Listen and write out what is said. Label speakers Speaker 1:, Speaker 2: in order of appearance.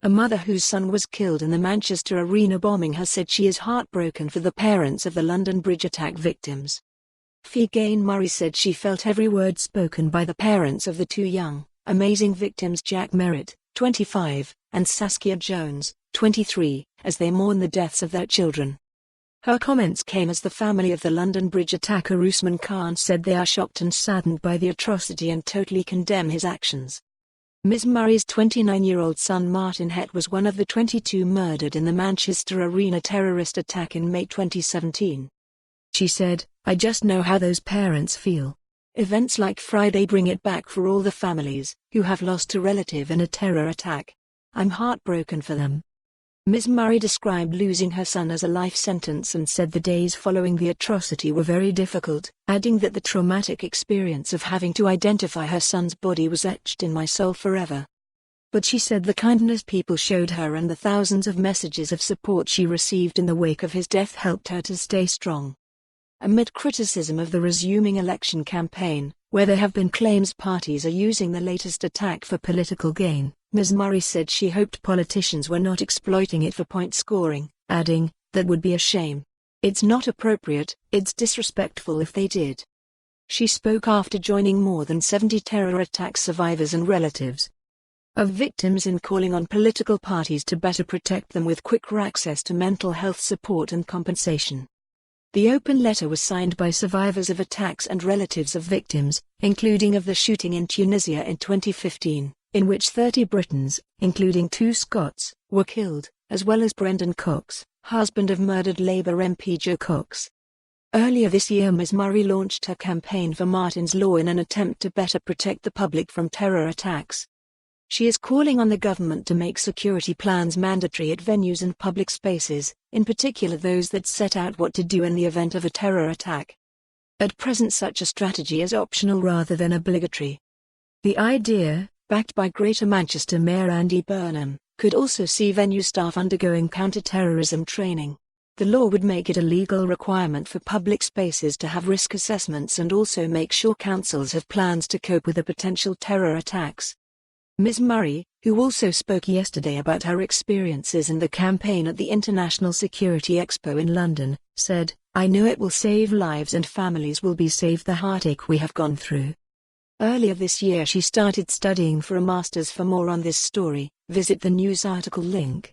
Speaker 1: A mother whose son was killed in the Manchester Arena bombing has said she is heartbroken for the parents of the London Bridge attack victims. Figen Murray said she felt every word spoken by the parents of the two young, amazing victims Jack Merritt, 25, and Saskia Jones, 23, as they mourn the deaths of their children. Her comments came as the family of the London Bridge attacker Usman Khan said they are shocked and saddened by the atrocity and totally condemn his actions. Ms. Murray's 29-year-old son Martyn Hett was one of the 22 murdered in the Manchester Arena terrorist attack in May 2017. She said, "I just know how those parents feel. Events like Friday bring it back for all the families who have lost a relative in a terror attack. I'm heartbroken for them." Ms. Murray described losing her son as a life sentence and said the days following the atrocity were very difficult, adding that the traumatic experience of having to identify her son's body was etched in my soul forever. But she said the kindness people showed her and the thousands of messages of support she received in the wake of his death helped her to stay strong. Amid criticism of the resuming election campaign, where there have been claims parties are using the latest attack for political gain, Ms. Murray said she hoped politicians were not exploiting it for point scoring, adding, "That would be a shame. It's not appropriate, it's disrespectful if they did." She spoke after joining more than 70 terror attack survivors and relatives of victims in calling on political parties to better protect them with quicker access to mental health support and compensation. The open letter was signed by survivors of attacks and relatives of victims, including of the shooting in Tunisia in 2015, in which 30 Britons, including 2 Scots, were killed, as well as Brendan Cox, husband of murdered Labour MP Joe Cox. Earlier this year Ms. Murray launched her campaign for Martyn's Law in an attempt to better protect the public from terror attacks. She is calling on the government to make security plans mandatory at venues and public spaces, in particular those that set out what to do in the event of a terror attack. At present such a strategy is optional rather than obligatory. The idea, backed by Greater Manchester Mayor Andy Burnham, could also see venue staff undergoing counter-terrorism training. The law would make it a legal requirement for public spaces to have risk assessments and also make sure councils have plans to cope with the potential terror attacks. Ms. Murray, who also spoke yesterday about her experiences in the campaign at the International Security Expo in London, said, "I know it will save lives and families will be saved the heartache we have gone through." Earlier this year she started studying for a master's. For more on this story, visit the news article link.